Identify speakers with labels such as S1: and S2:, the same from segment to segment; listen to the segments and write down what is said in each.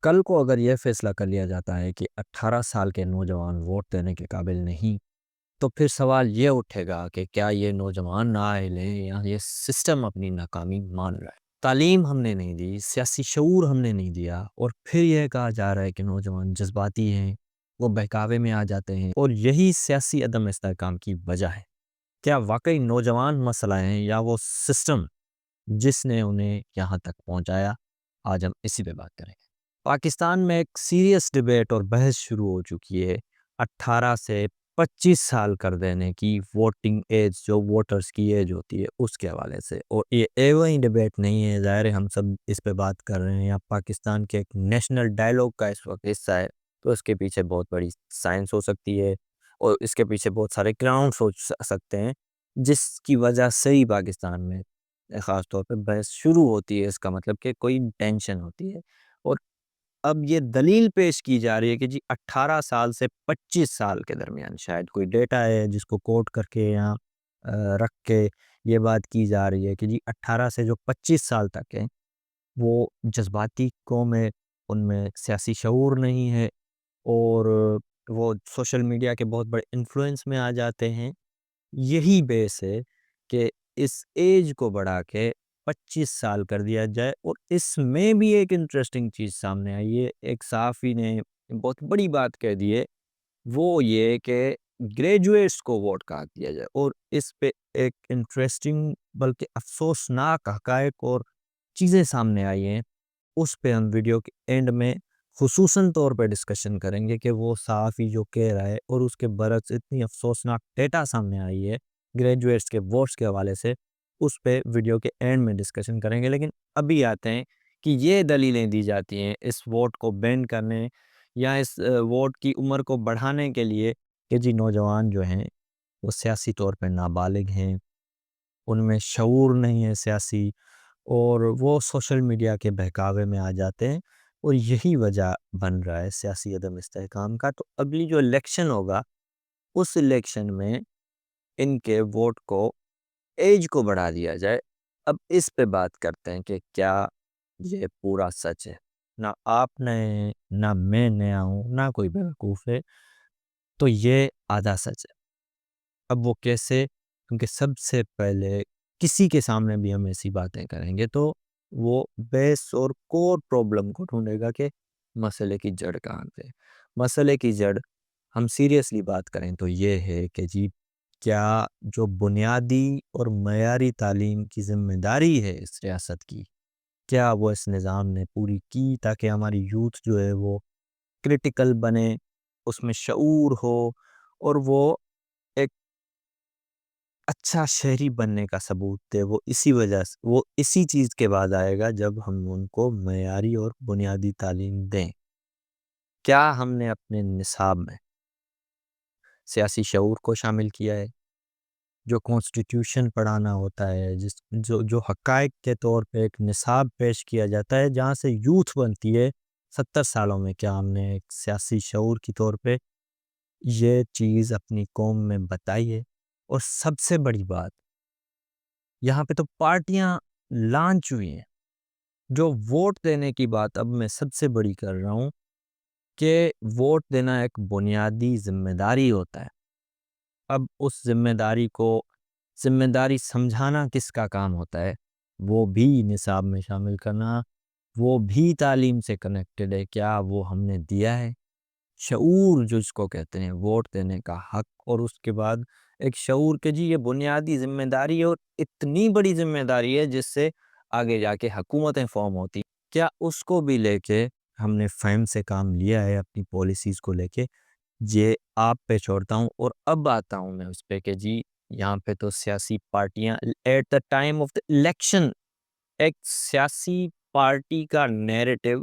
S1: کل کو اگر یہ فیصلہ کر لیا جاتا ہے کہ 18 سال کے نوجوان ووٹ دینے کے قابل نہیں، تو پھر سوال یہ اٹھے گا کہ کیا یہ نوجوان نااہل ہیں یا یہ سسٹم اپنی ناکامی مان رہا ہے۔ تعلیم ہم نے نہیں دی، سیاسی شعور ہم نے نہیں دیا، اور پھر یہ کہا جا رہا ہے کہ نوجوان جذباتی ہیں، وہ بہکاوے میں آ جاتے ہیں، اور یہی سیاسی عدم استحکام کی وجہ ہے۔ کیا واقعی نوجوان مسئلہ ہیں یا وہ سسٹم جس نے انہیں یہاں تک پہنچایا؟ آج ہم اسی پہ بات کریں گے۔ پاکستان میں ایک سیریس ڈیبیٹ اور بحث شروع ہو چکی ہے 18 سے 25 سال کر دینے کی ووٹنگ ایج، جو ووٹرز کی ایج ہوتی ہے اس کے حوالے سے۔ اور یہ ایویں ڈیبیٹ نہیں ہے، ظاہر ہے ہم سب اس پہ بات کر رہے ہیں، یا پاکستان کے ایک نیشنل ڈائیلاگ کا اس وقت حصہ ہے، تو اس کے پیچھے بہت بڑی سائنس ہو سکتی ہے اور اس کے پیچھے بہت سارے گراؤنڈس ہو سکتے ہیں، جس کی وجہ سے ہی پاکستان میں خاص طور پہ بحث شروع ہوتی ہے۔ اس کا مطلب کہ کوئی ٹینشن ہوتی ہے، اور اب یہ دلیل پیش کی جا رہی ہے کہ جی 18 سال سے 25 سال کے درمیان شاید کوئی ڈیٹا ہے جس کو کوٹ کر کے یہاں رکھ کے یہ بات کی جا رہی ہے کہ جی 18 سے جو 25 سال تک ہیں وہ جذباتی قوم ہے، ان میں سیاسی شعور نہیں ہے، اور وہ سوشل میڈیا کے بہت بڑے انفلوئنس میں آ جاتے ہیں۔ یہی بیس ہے کہ اس ایج کو بڑھا کے 25 سال کر دیا جائے۔ اور اس میں بھی ایک انٹرسٹنگ چیز سامنے آئی ہے، ایک صحافی نے بہت بڑی بات کہہ دی ہے، وہ یہ کہ گریجویٹس کو ووٹ کا حق دیا جائے۔ اور اس پہ ایک انٹرسٹنگ بلکہ افسوسناک حقائق اور چیزیں سامنے آئی ہیں، اس پہ ہم ویڈیو کے اینڈ میں خصوصاً طور پہ ڈسکشن کریں گے کہ وہ صحافی جو کہہ رہا ہے اور اس کے برعکس اتنی افسوسناک ڈیٹا سامنے آئی ہے گریجویٹس کے ووٹس کے حوالے سے، اس پہ ویڈیو کے اینڈ میں ڈسکشن کریں گے۔ لیکن ابھی آتے ہیں کہ یہ دلیلیں دی جاتی ہیں اس ووٹ کو بین کرنے یا اس ووٹ کی عمر کو بڑھانے کے لیے کہ جی نوجوان جو ہیں وہ سیاسی طور پہ نابالغ ہیں، ان میں شعور نہیں ہے سیاسی، اور وہ سوشل میڈیا کے بہکاوے میں آ جاتے ہیں، اور یہی وجہ بن رہا ہے سیاسی عدم استحکام کا۔ تو اگلی جو الیکشن ہوگا، اس الیکشن میں ان کے ووٹ کو ایج کو بڑھا دیا جائے۔ اب اس پہ بات کرتے ہیں کہ کیا یہ پورا سچ ہے؟ نہ آپ نئے ہیں، نہ میں نیا ہوں، نہ کوئی بیوقوف ہے، تو یہ آدھا سچ ہے۔ اب وہ کیسے؟ کیونکہ سب سے پہلے کسی کے سامنے بھی ہم ایسی باتیں کریں گے تو وہ بیس اور کور پرابلم کو ڈھونڈے گا کہ مسئلے کی جڑ کہاں پہ۔ مسئلے کی جڑ ہم سیریسلی بات کریں تو یہ ہے کہ جی کیا جو بنیادی اور معیاری تعلیم کی ذمہ داری ہے اس ریاست کی، کیا وہ اس نظام نے پوری کی تاکہ ہماری یوتھ جو ہے وہ کرٹیکل بنے، اس میں شعور ہو، اور وہ ایک اچھا شہری بننے کا ثبوت دے۔ وہ اسی وجہ سے وہ اسی چیز کے بعد آئے گا جب ہم ان کو معیاری اور بنیادی تعلیم دیں۔ کیا ہم نے اپنے نصاب میں سیاسی شعور کو شامل کیا ہے؟ جو کانسٹیٹیوشن پڑھانا ہوتا ہے، جو حقائق کے طور پہ ایک نصاب پیش کیا جاتا ہے جہاں سے یوتھ بنتی ہے 70 سالوں میں، کیا ہم نے ایک سیاسی شعور کی طور پہ یہ چیز اپنی قوم میں بتائی ہے؟ اور سب سے بڑی بات، یہاں پہ تو پارٹیاں لانچ ہوئی ہیں۔ جو ووٹ دینے کی بات اب میں سب سے بڑی کر رہا ہوں کہ ووٹ دینا ایک بنیادی ذمہ داری ہوتا ہے۔ اب اس ذمہ داری سمجھانا کس کا کام ہوتا ہے؟ وہ بھی نصاب میں شامل کرنا، وہ بھی تعلیم سے کنیکٹڈ ہے۔ کیا وہ ہم نے دیا ہے؟ شعور جو اس کو کہتے ہیں، ووٹ دینے کا حق، اور اس کے بعد ایک شعور کہ جی یہ بنیادی ذمہ داری ہے، اور اتنی بڑی ذمہ داری ہے جس سے آگے جا کے حکومتیں فارم ہوتی، کیا اس کو بھی لے کے ہم نے فہم سے کام لیا ہے اپنی پالیسیز کو لے کے؟ یہ آپ پہ چھوڑتا ہوں، اور اب آتا ہوں میں اس پہ کہ جی یہاں پہ تو سیاسی پارٹیاں at the time of the election ایک سیاسی پارٹی کا نیریٹو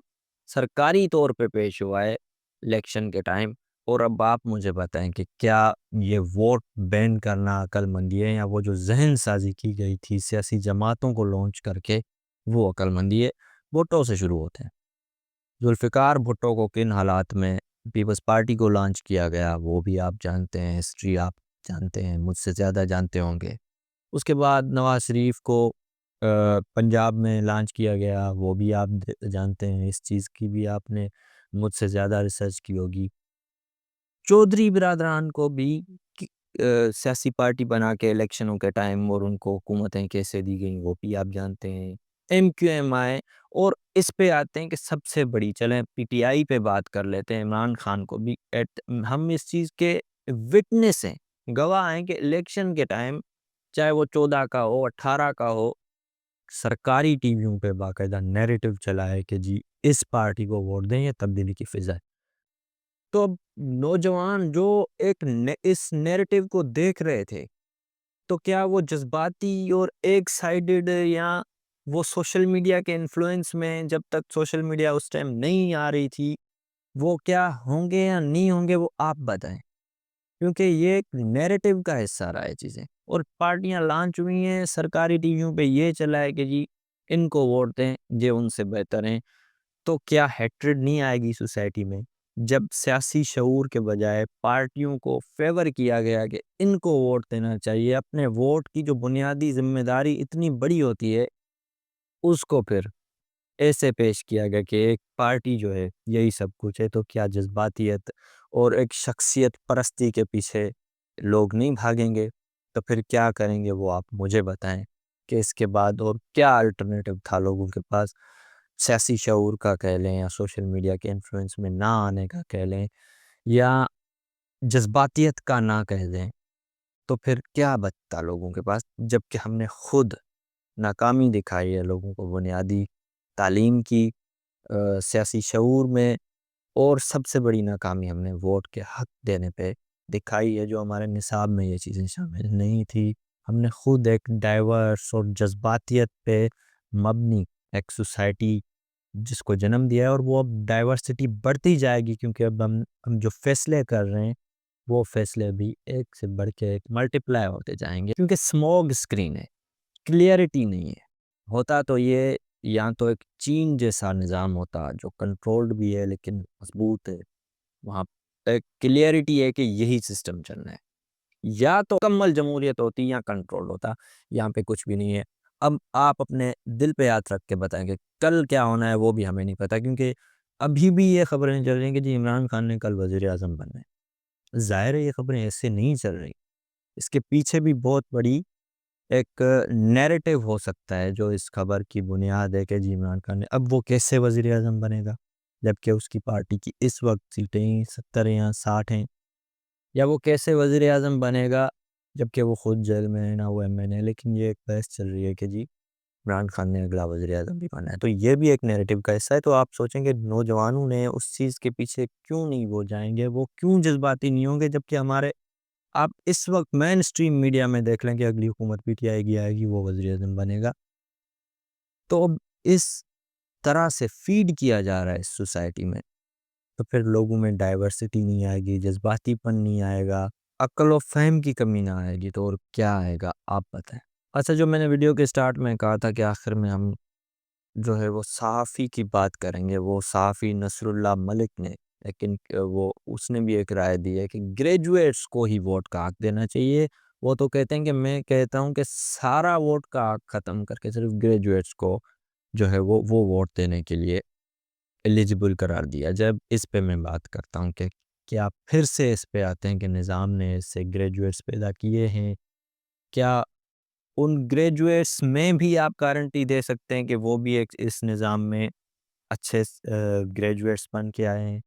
S1: سرکاری طور پہ پیش ہوا ہے الیکشن کے ٹائم۔ اور اب آپ مجھے بتائیں کہ کیا یہ ووٹ بین کرنا عقل مندی ہے، یا وہ جو ذہن سازی کی گئی تھی سیاسی جماعتوں کو لانچ کر کے وہ عقل مندی ہے؟ بھٹو سے شروع ہوتے ہیں۔ ذوالفقار بھٹو کو کن حالات میں پیپلز پارٹی کو لانچ کیا گیا وہ بھی آپ جانتے ہیں، ہسٹری آپ جانتے ہیں، مجھ سے زیادہ جانتے ہوں گے۔ اس کے بعد نواز شریف کو پنجاب میں لانچ کیا گیا، وہ بھی آپ جانتے ہیں، اس چیز کی بھی آپ نے مجھ سے زیادہ ریسرچ کی ہوگی۔ چودھری برادران کو بھی سیاسی پارٹی بنا کے الیکشنوں کے ٹائم اور ان کو حکومتیں کیسے دی گئیں وہ بھی آپ جانتے ہیں۔ ایم کیو ایم آئی، اور اس پہ آتے ہیں کہ سب سے بڑی، چلیں پی ٹی آئی پہ بات کر لیتے ہیں، عمران خان کو بھی ہم اس چیز کے وٹنس ہیں، گواہ ہیں کہ الیکشن کے ٹائم چاہے وہ 14 کا ہو 18 کا ہو، سرکاری ٹی ویوں پہ باقاعدہ نیریٹو چلا ہے کہ جی اس پارٹی کو ووٹ دیں، یہ تبدیلی کی فضا ہے۔ تو اب نوجوان جو اس نیریٹو کو دیکھ رہے تھے، تو کیا وہ جذباتی اور ایک سائیڈڈ، یا وہ سوشل میڈیا کے انفلوئنس میں، جب تک سوشل میڈیا اس ٹائم نہیں آ رہی تھی، وہ کیا ہوں گے یا نہیں ہوں گے وہ آپ بتائیں، کیونکہ یہ ایک نیریٹو کا حصہ رہا ہے چیزیں، اور پارٹیاں لانچ ہوئی ہیں، سرکاری ٹی ویوں پہ یہ چلا ہے کہ جی ان کو ووٹ دیں، یہ ان سے بہتر ہیں۔ تو کیا ہیٹریڈ نہیں آئے گی سوسائٹی میں، جب سیاسی شعور کے بجائے پارٹیوں کو فیور کیا گیا کہ ان کو ووٹ دینا چاہیے؟ اپنے ووٹ کی جو بنیادی ذمہ داری اتنی بڑی ہوتی ہے، اس کو پھر ایسے پیش کیا گیا کہ ایک پارٹی جو ہے یہی سب کچھ ہے۔ تو کیا جذباتیت اور ایک شخصیت پرستی کے پیچھے لوگ نہیں بھاگیں گے؟ تو پھر کیا کریں گے وہ آپ مجھے بتائیں، کہ اس کے بعد اور کیا الٹرنیٹو تھا لوگوں کے پاس؟ سیاسی شعور کا کہہ لیں، یا سوشل میڈیا کے انفلوئنس میں نہ آنے کا کہہ لیں، یا جذباتیت کا نہ کہہ دیں، تو پھر کیا بچتا لوگوں کے پاس؟ جب کہ ہم نے خود ناکامی دکھائی ہے لوگوں کو بنیادی تعلیم کی، سیاسی شعور میں، اور سب سے بڑی ناکامی ہم نے ووٹ کے حق دینے پہ دکھائی ہے، جو ہمارے نصاب میں یہ چیزیں شامل نہیں تھی۔ ہم نے خود ایک ڈائیورس اور جذباتیت پہ مبنی ایک سوسائٹی جس کو جنم دیا ہے، اور وہ اب ڈائیورسٹی بڑھتی جائے گی، کیونکہ اب ہم جو فیصلے کر رہے ہیں وہ فیصلے بھی ایک سے بڑھ کے ایک ملٹیپلائی ہوتے جائیں گے، کیونکہ اسموگ اسکرین ہے، کلیئرٹی نہیں ہے۔ ہوتا تو یہ یا تو ایک چین جیسا نظام ہوتا جو کنٹرولڈ بھی ہے لیکن مضبوط ہے، وہاں ایک کلیئرٹی ہے کہ یہی سسٹم چلنا ہے، یا تو مکمل جمہوریت ہوتی یا کنٹرول ہوتا۔ یہاں پہ کچھ بھی نہیں ہے۔ اب آپ اپنے دل پہ ہاتھ رکھ کے بتائیں کہ کل کیا ہونا ہے وہ بھی ہمیں نہیں پتا، کیونکہ ابھی بھی یہ خبریں چل رہی ہیں کہ جی عمران خان نے کل وزیر اعظم بننا ہے۔ ظاہر ہے یہ خبریں ایسے نہیں چل رہی، اس کے پیچھے بھی بہت بڑی ایک نیریٹو ہو سکتا ہے جو اس خبر کی بنیاد ہے کہ جی عمران خان نے، اب وہ کیسے وزیر اعظم بنے گا جبکہ اس کی پارٹی کی اس وقت سیٹیں 70 یا 60 ہیں؟ یا وہ کیسے وزیر اعظم بنے گا جبکہ وہ خود جیل میں ہے، نہ وہ ایم این اے؟ لیکن یہ ایک بحث چل رہی ہے کہ جی عمران خان نے اگلا وزیر اعظم بھی بنا ہے، تو یہ بھی ایک نیریٹو کا حصہ ہے۔ تو آپ سوچیں کہ نوجوانوں نے اس چیز کے پیچھے کیوں نہیں وہ جائیں گے، وہ کیوں جذباتی نہیں ہوں گے، جبکہ ہمارے آپ اس وقت مین اسٹریم میڈیا میں دیکھ لیں کہ اگلی حکومت پی ٹی آئی کی آئے گی، وہ وزیر اعظم بنے گا۔ تو اب اس طرح سے فیڈ کیا جا رہا ہے اس سوسائٹی میں، تو پھر لوگوں میں ڈائیورسٹی نہیں آئے گی، جذباتی پن نہیں آئے گا، عقل و فہم کی کمی نہ آئے گی، تو اور کیا آئے گا آپ بتائیں۔ اچھا، جو میں نے ویڈیو کے سٹارٹ میں کہا تھا کہ آخر میں ہم جو ہے وہ صحافی کی بات کریں گے، وہ صحافی نصر اللہ ملک نے، لیکن اس نے بھی ایک رائے دی ہے کہ گریجویٹس کو ہی ووٹ کا حق دینا چاہیے۔ وہ تو کہتے ہیں کہ میں کہتا ہوں کہ سارا ووٹ کا حق ختم کر کے صرف گریجویٹس کو جو ہے وہ ووٹ دینے کے لیے ایلیجیبل قرار دیا۔ جب اس پہ میں بات کرتا ہوں کہ کیا پھر سے اس پہ آتے ہیں کہ نظام نے اس سے گریجویٹس پیدا کیے ہیں، کیا ان گریجویٹس میں بھی آپ گارنٹی دے سکتے ہیں کہ وہ بھی ایک اس نظام میں اچھے گریجویٹس بن کے آئے ہیں،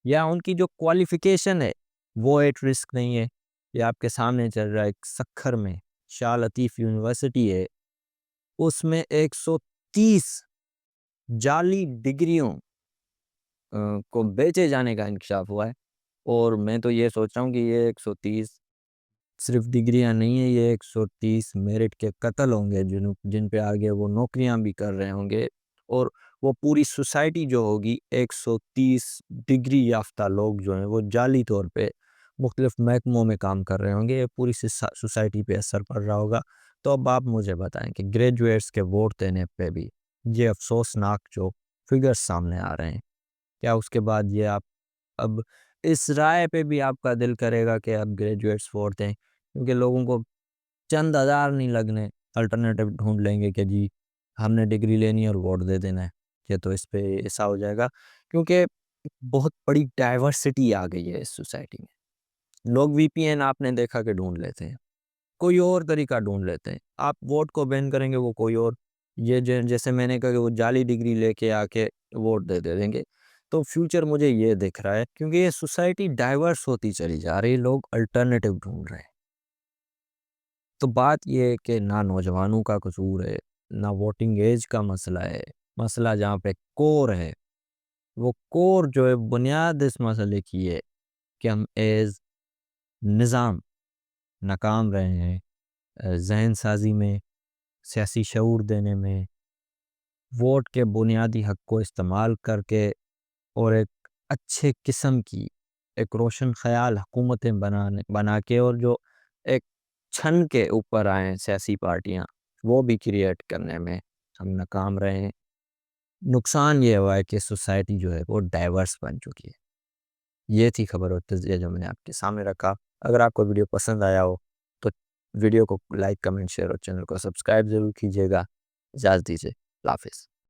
S1: یا ان کی جو کوالیفیکیشن ہے وہ ایٹ رسک نہیں ہے؟ یہ آپ کے سامنے چل رہا ہے، ایک سکھر میں شاہ لطیف یونیورسٹی ہے، اس میں 130 جعلی ڈگریوں کو بیچے جانے کا انکشاف ہوا ہے۔ اور میں تو یہ سوچ رہا ہوں کہ یہ 130 صرف ڈگریاں نہیں ہیں، یہ 130 میرٹ کے قتل ہوں گے جن پہ آگے وہ نوکریاں بھی کر رہے ہوں گے، اور وہ پوری سوسائٹی جو ہوگی 130 ڈگری یافتہ لوگ جو ہیں وہ جعلی طور پہ مختلف محکموں میں کام کر رہے ہوں گے، یہ پوری سوسائٹی پہ اثر پڑ رہا ہوگا۔ تو اب آپ مجھے بتائیں کہ گریجویٹس کے ووٹ دینے پہ بھی یہ افسوسناک جو فگرز سامنے آ رہے ہیں، کیا اس کے بعد یہ آپ اب اس رائے پہ بھی آپ کا دل کرے گا کہ اب گریجویٹس ووٹ دیں؟ کیونکہ لوگوں کو چند ہزار نہیں لگنے، الٹرنیٹو ڈھونڈ لیں گے کہ جی ہم نے ڈگری لینی ہے اور ووٹ دے دینا ہے، یہ تو اس پہ ایسا ہو جائے گا، کیونکہ بہت بڑی ڈائیورسٹی آ گئی ہے اس سوسائٹی میں۔ لوگ وی پی این آپ نے دیکھا کہ ڈھونڈ لیتے ہیں، کوئی اور طریقہ ڈھونڈ لیتے ہیں۔ آپ ووٹ کو بین کریں گے، وہ کوئی اور، یہ جیسے میں نے کہا کہ وہ جعلی ڈگری لے کے آ کے ووٹ دے دیں گے۔ تو فیوچر مجھے یہ دکھ رہا ہے، کیونکہ یہ سوسائٹی ڈائیورس ہوتی چلی جا رہی ہے، لوگ الٹرنیٹو ڈھونڈ رہے ہیں۔ تو بات یہ ہے کہ نہ نوجوانوں کا قصور ہے، نہ ووٹنگ ایج کا مسئلہ ہے، مسئلہ جہاں پہ کور ہے، وہ کور جو ہے بنیاد اس مسئلے کی ہے کہ ہم ایز نظام ناکام رہے ہیں، ذہن سازی میں، سیاسی شعور دینے میں، ووٹ کے بنیادی حق کو استعمال کر کے، اور ایک اچھے قسم کی ایک روشن خیال حکومتیں بنا کے، اور جو ایک چھن کے اوپر آئیں سیاسی پارٹیاں، وہ بھی کریٹ کرنے میں ہم ناکام رہے ہیں۔ نقصان یہ ہوا ہے کہ سوسائٹی جو ہے وہ ڈائیورس بن چکی ہے۔ یہ تھی خبر اور تجزیہ جو میں نے آپ کے سامنے رکھا۔ اگر آپ کو ویڈیو پسند آیا ہو تو ویڈیو کو لائک، کمنٹ، شیئر اور چینل کو سبسکرائب ضرور کیجیے گا۔ اجازت دیجیے، اللہ حافظ۔